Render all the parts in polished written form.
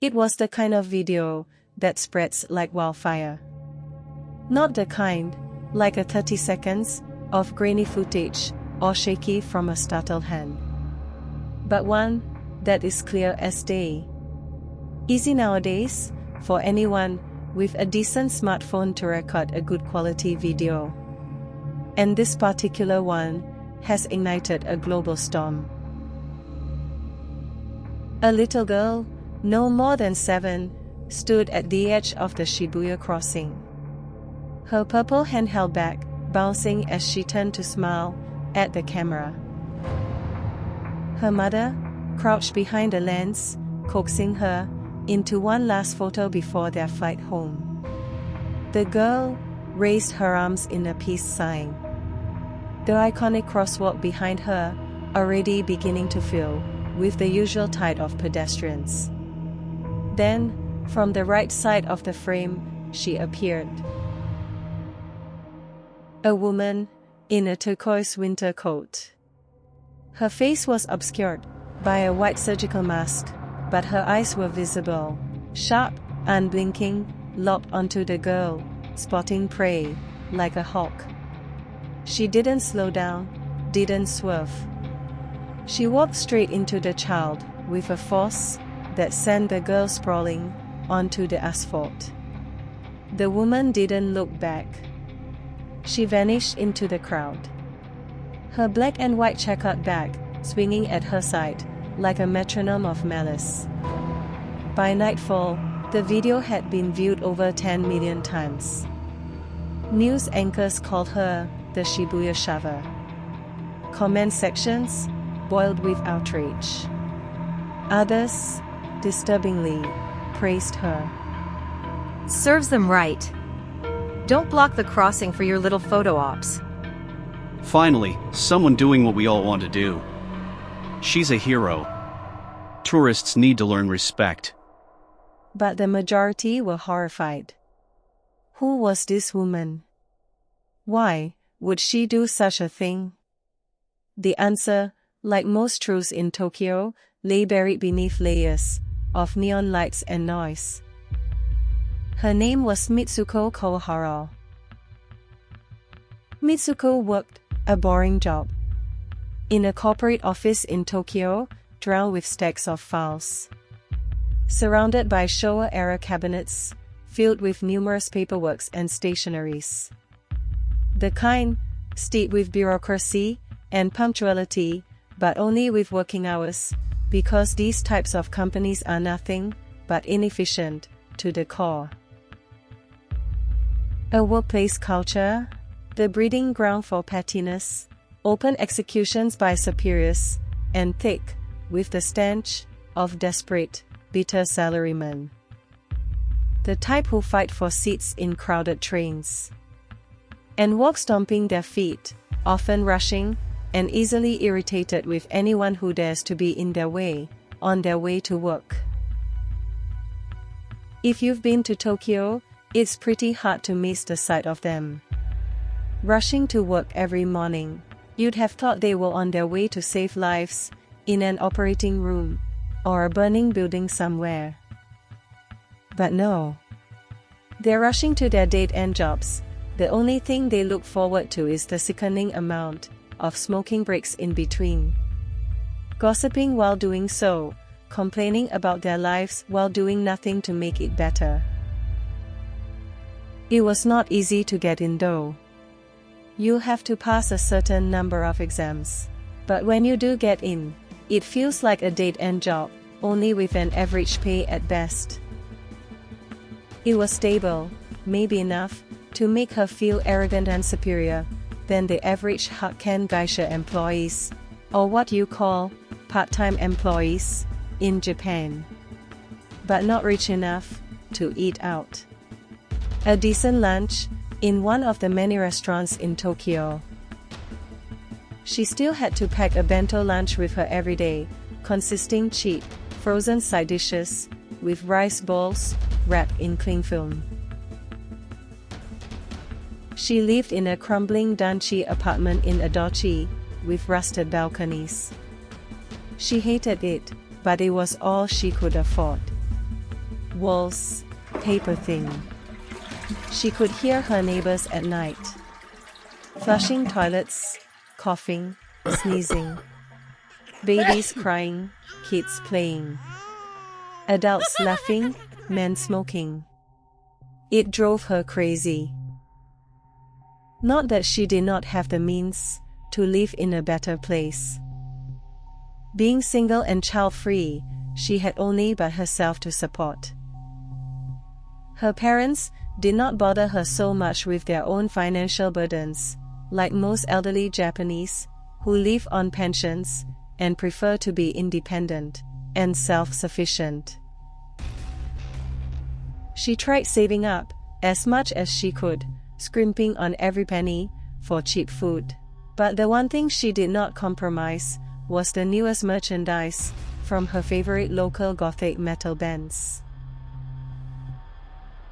It was the kind of video that spreads like wildfire. Not the kind, like a 30 seconds, of grainy footage, or shaky from a startled hand. But one that is clear as day. Easy nowadays, for anyone with a decent smartphone to record a good quality video. And this particular one has ignited a global storm. A little girl, no more than 7, stood at the edge of the Shibuya crossing. Her purple hand held back, bouncing as she turned to smile at the camera. Her mother crouched behind the lens, coaxing her into one last photo before their flight home. The girl raised her arms in a peace sign. The iconic crosswalk behind her already beginning to fill with the usual tide of pedestrians. Then, from the right side of the frame, she appeared. A woman in a turquoise winter coat. Her face was obscured by a white surgical mask, but her eyes were visible, sharp, unblinking, locked onto the girl, spotting prey like a hawk. She didn't slow down, didn't swerve. She walked straight into the child with a force that sent the girl sprawling onto the asphalt. The woman didn't look back. She vanished into the crowd. Her black and white checkered bag swinging at her side like a metronome of malice. By nightfall, the video had been viewed over 10 million times. News anchors called her the Shibuya Shaver. Comment sections boiled with outrage. Others, disturbingly, praised her. Serves them right. Don't block the crossing for your little photo ops. Finally, someone doing what we all want to do. She's a hero. Tourists need to learn respect. But the majority were horrified. Who was this woman? Why would she do such a thing? The answer, like most truths in Tokyo, lay buried beneath layers of neon lights and noise. Her name was Mitsuko Kawahara. Mitsuko worked a boring job in a corporate office in Tokyo, drowned with stacks of files. Surrounded by Showa-era cabinets, filled with numerous paperworks and stationeries. The kind, steeped with bureaucracy and punctuality, but only with working hours, because these types of companies are nothing but inefficient to the core. A workplace culture, the breeding ground for pettiness, open executions by superiors, and thick with the stench of desperate, bitter salarymen. The type who fight for seats in crowded trains. And walk stomping their feet, often rushing, and easily irritated with anyone who dares to be in their way, on their way to work. If you've been to Tokyo, it's pretty hard to miss the sight of them. Rushing to work every morning, you'd have thought they were on their way to save lives, in an operating room, or a burning building somewhere. But no. They're rushing to their dead-end jobs. The only thing they look forward to is the sickening amount of smoking breaks in between. Gossiping while doing so, complaining about their lives while doing nothing to make it better. It was not easy to get in though. You have to pass a certain number of exams. But when you do get in, it feels like a dead-end job, only with an average pay at best. It was stable, maybe enough, to make her feel arrogant and superior than the average Hakken Geisha employees, or what you call part-time employees, in Japan. But not rich enough to eat out. A decent lunch in one of the many restaurants in Tokyo. She still had to pack a bento lunch with her every day, consisting cheap, frozen side dishes, with rice balls wrapped in cling film. She lived in a crumbling danchi apartment in Adochi, with rusted balconies. She hated it, but it was all she could afford. walls, paper thin. She could hear her neighbors at night. Flushing toilets, coughing, sneezing. Babies crying, kids playing. Adults laughing, men smoking. It drove her crazy. Not that she did not have the means to live in a better place. Being single and child-free, she had only but herself to support. Her parents did not bother her so much with their own financial burdens, like most elderly Japanese, who live on pensions and prefer to be independent and self-sufficient. She tried saving up as much as she could, scrimping on every penny for cheap food. But the one thing she did not compromise was the newest merchandise from her favorite local gothic metal bands.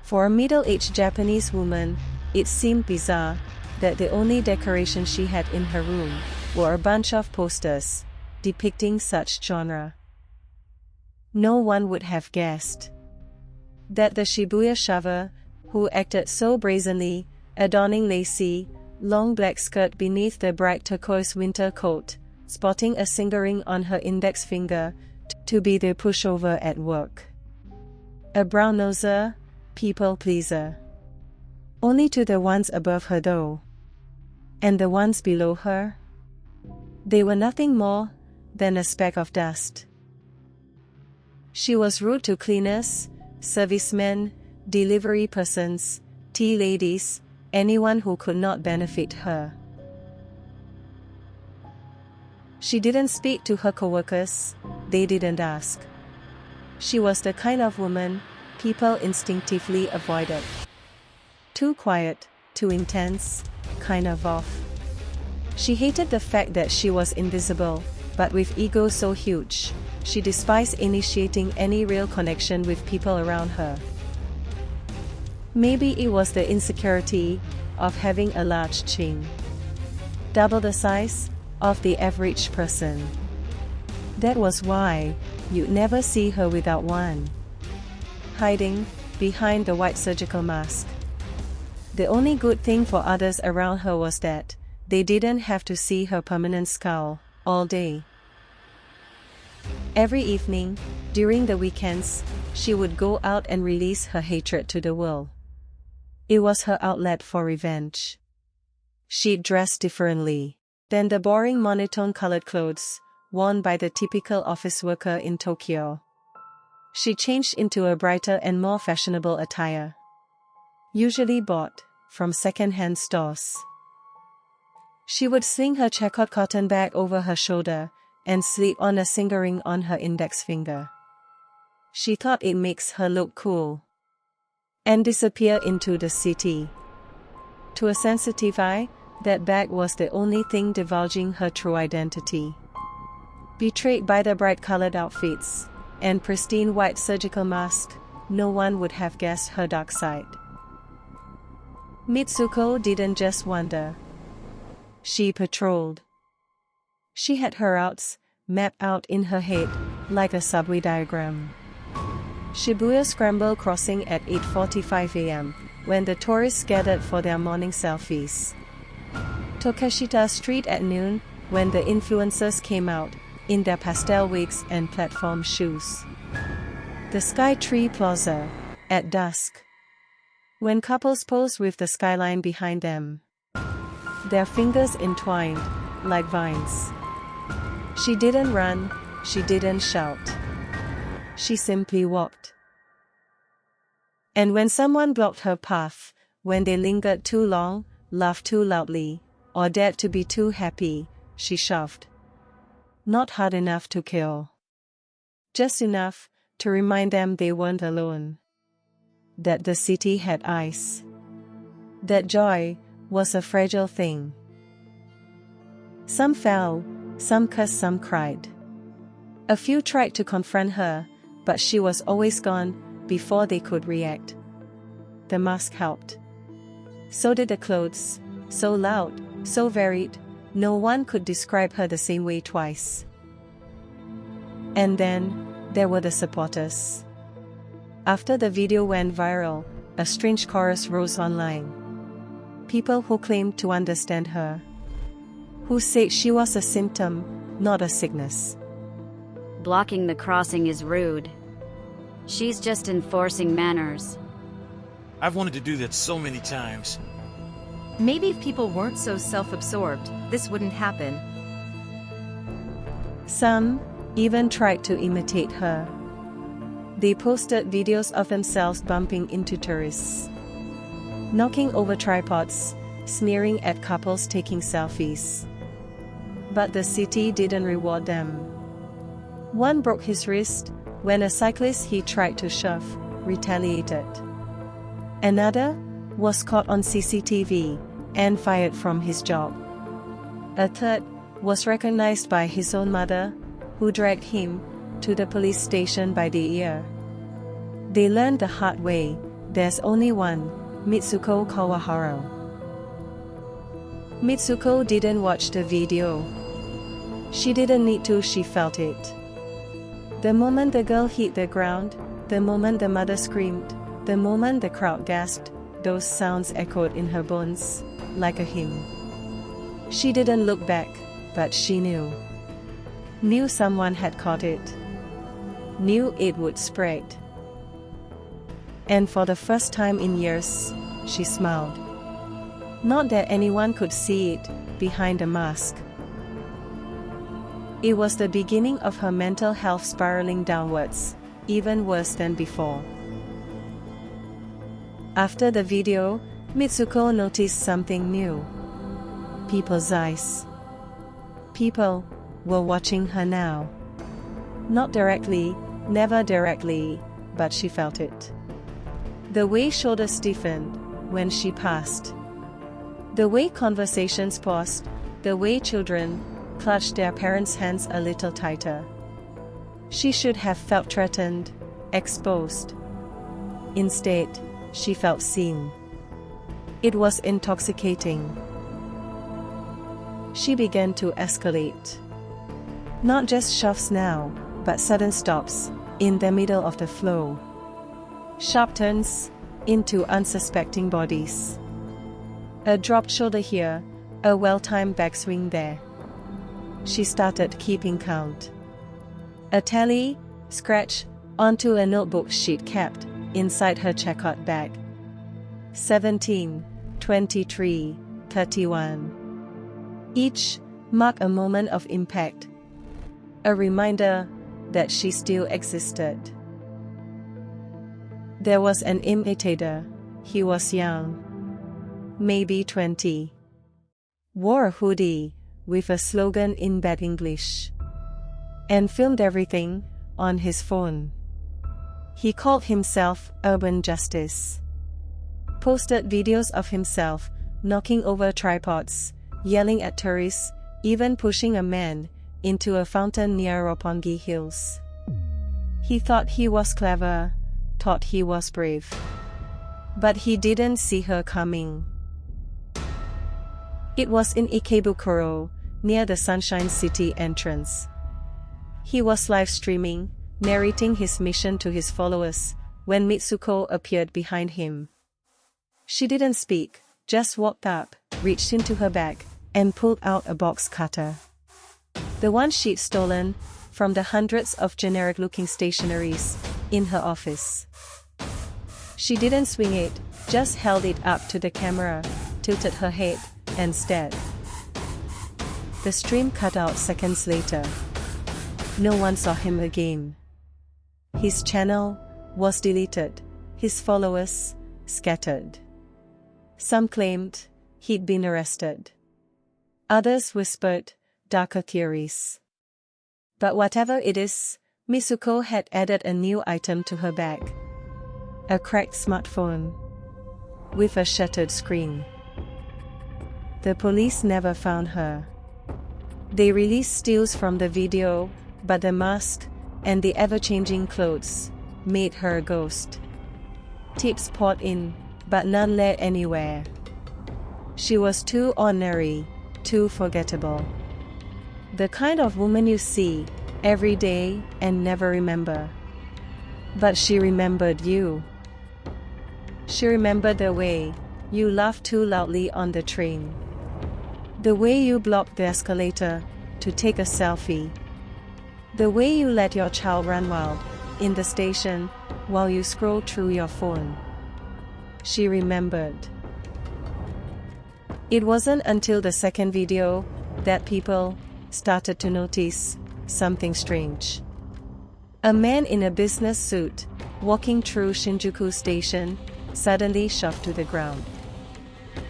For a middle-aged Japanese woman, it seemed bizarre that the only decoration she had in her room were a bunch of posters depicting such genre. No one would have guessed that the Shibuya shaver, who acted so brazenly, adorning lacy, long black skirt beneath the bright turquoise winter coat, sporting a finger ring on her index finger, to be the pushover at work. A brown-noser, people-pleaser. Only to the ones above her though. And the ones below her? They were nothing more than a speck of dust. She was rude to cleaners, servicemen, delivery persons, tea ladies, anyone who could not benefit her. She didn't speak to her coworkers, they didn't ask. She was the kind of woman people instinctively avoided. Too quiet, too intense, kind of off. She hated the fact that she was invisible, but with ego so huge, she despised initiating any real connection with people around her. Maybe it was the insecurity of having a large chin. Double the size of the average person. That was why you'd never see her without one. Hiding behind the white surgical mask. The only good thing for others around her was that they didn't have to see her permanent scowl all day. Every evening, during the weekends, she would go out and release her hatred to the world. It was her outlet for revenge. She dressed differently than the boring monotone-colored clothes worn by the typical office worker in Tokyo. She changed into a brighter and more fashionable attire, usually bought from second-hand stores. She would sling her checkered cotton bag over her shoulder and slip on a finger ring on her index finger. She thought it makes her look cool. And disappear into the city. To a sensitive eye, that bag was the only thing divulging her true identity. Betrayed by the bright-colored outfits and pristine white surgical mask, no one would have guessed her dark side. Mitsuko didn't just wander. She patrolled. She had her routes mapped out in her head like a subway diagram. Shibuya Scramble crossing at 8:45 a.m., when the tourists gathered for their morning selfies. Tokashita Street at noon, when the influencers came out in their pastel wigs and platform shoes. The Sky Tree Plaza at dusk, when couples posed with the skyline behind them, their fingers entwined like vines. She didn't run, she didn't shout. She simply walked. And when someone blocked her path, when they lingered too long, laughed too loudly, or dared to be too happy, she shoved. Not hard enough to kill. Just enough to remind them they weren't alone. That the city had eyes. That joy was a fragile thing. Some fell, some cursed, some cried. A few tried to confront her, but she was always gone before they could react. The mask helped. So did the clothes, so loud, so varied, no one could describe her the same way twice. And then, there were the supporters. After the video went viral, a strange chorus rose online. People who claimed to understand her, who said she was a symptom, not a sickness. Blocking the crossing is rude. She's just enforcing manners. I've wanted to do that so many times. Maybe if people weren't so self-absorbed, this wouldn't happen. Some even tried to imitate her. They posted videos of themselves bumping into tourists, knocking over tripods, sneering at couples taking selfies. But the city didn't reward them. One broke his wrist when a cyclist he tried to shove retaliated. Another was caught on CCTV and fired from his job. A third was recognized by his own mother, who dragged him to the police station by the ear. They learned the hard way, there's only one, Mitsuko Kawahara. Mitsuko didn't watch the video. She didn't need to, she felt it. The moment the girl hit the ground, the moment the mother screamed, the moment the crowd gasped, those sounds echoed in her bones, like a hymn. She didn't look back, but she knew. Knew someone had caught it. Knew it would spread. And for the first time in years, she smiled. Not that anyone could see it behind a mask. It was the beginning of her mental health spiraling downwards, even worse than before. After the video, Mitsuko noticed something new. People's eyes. People were watching her now. Not directly, never directly, but she felt it. The way shoulders stiffened when she passed. The way conversations paused, the way children clutched their parents' hands a little tighter. She should have felt threatened, exposed. Instead, she felt seen. It was intoxicating. She began to escalate. Not just shoves now, but sudden stops, in the middle of the flow. Sharp turns, into unsuspecting bodies. A dropped shoulder here, a well-timed backswing there. She started keeping count. A tally, scratch, onto a notebook sheet kept inside her checkout bag. 17, 23, 31. Each marked a moment of impact. A reminder that she still existed. There was an imitator. He was young. Maybe 20. Wore a hoodie with a slogan in bad English. And filmed everything on his phone. He called himself Urban Justice. Posted videos of himself knocking over tripods, yelling at tourists, even pushing a man into a fountain near Roppongi Hills. He thought he was clever, thought he was brave. But he didn't see her coming. It was in Ikebukuro, near the Sunshine City entrance. He was live streaming, narrating his mission to his followers, when Mitsuko appeared behind him. She didn't speak, just walked up, reached into her bag, and pulled out a box cutter. The one she'd stolen from the hundreds of generic-looking stationeries in her office. She didn't swing it, just held it up to the camera, tilted her head, and stared. The stream cut out seconds later. No one saw him again. His channel was deleted, his followers scattered. Some claimed he'd been arrested. Others whispered darker theories. But whatever it is, Mitsuko had added a new item to her bag. A cracked smartphone with a shattered screen. The police never found her. They released stills from the video, but the mask and the ever-changing clothes made her a ghost. Tips poured in, but none led anywhere. She was too ordinary, too forgettable. The kind of woman you see every day and never remember. But she remembered you. She remembered the way you laughed too loudly on the train. The way you blocked the escalator to take a selfie. The way you let your child run wild in the station while you scrolled through your phone. She remembered. It wasn't until the second video that people started to notice something strange. A man in a business suit, walking through Shinjuku Station, suddenly shoved to the ground.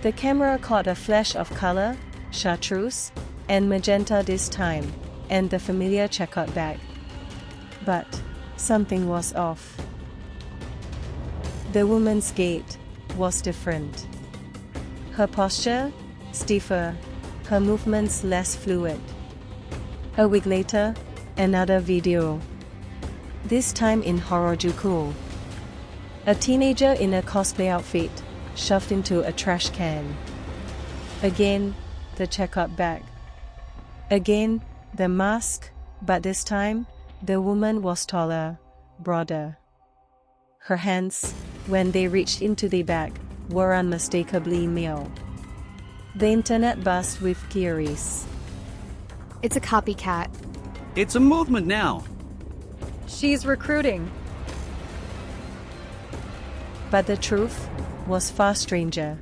The camera caught a flash of color, chartreuse, and magenta this time, and the familiar checkout bag. But something was off. The woman's gait was different. Her posture, stiffer, her movements less fluid. A week later, another video. This time in Harajuku. A teenager in a cosplay outfit, shoved into a trash can. Again, the checkout bag. Again, the mask, but this time, the woman was taller, broader. Her hands, when they reached into the bag, were unmistakably male. The internet buzzed with theories. It's a copycat. It's a movement now. She's recruiting. But the truth was far stranger.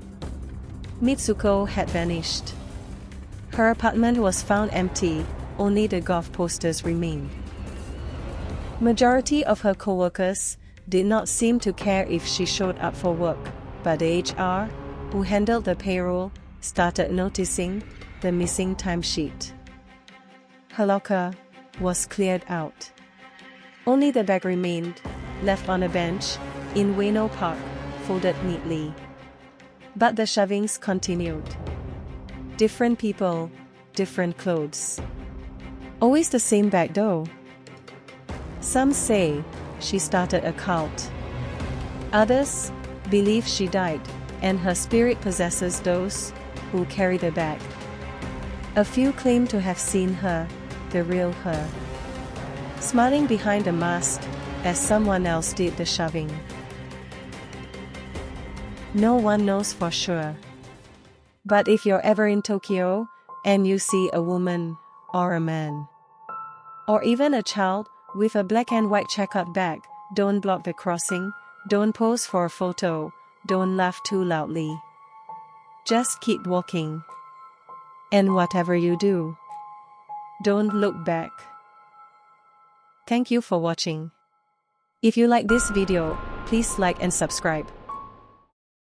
Mitsuko had vanished. Her apartment was found empty, only the golf posters remained. Majority of her co-workers did not seem to care if she showed up for work, but the HR, who handled the payroll, started noticing the missing timesheet. Her locker was cleared out. Only the bag remained, left on a bench, in Ueno Park, folded neatly. But the shovings continued. Different people, different clothes. Always the same bag though. Some say she started a cult. Others believe she died, and her spirit possesses those who carry the bag. A few claim to have seen her, the real her, smiling behind a mask as someone else did the shoving. No one knows for sure. But if you're ever in Tokyo and you see a woman or a man, or even a child with a black and white checkout bag, don't block the crossing, don't pose for a photo, don't laugh too loudly. Just keep walking. And whatever you do, don't look back. Thank you for watching. If you like this video, please like and subscribe.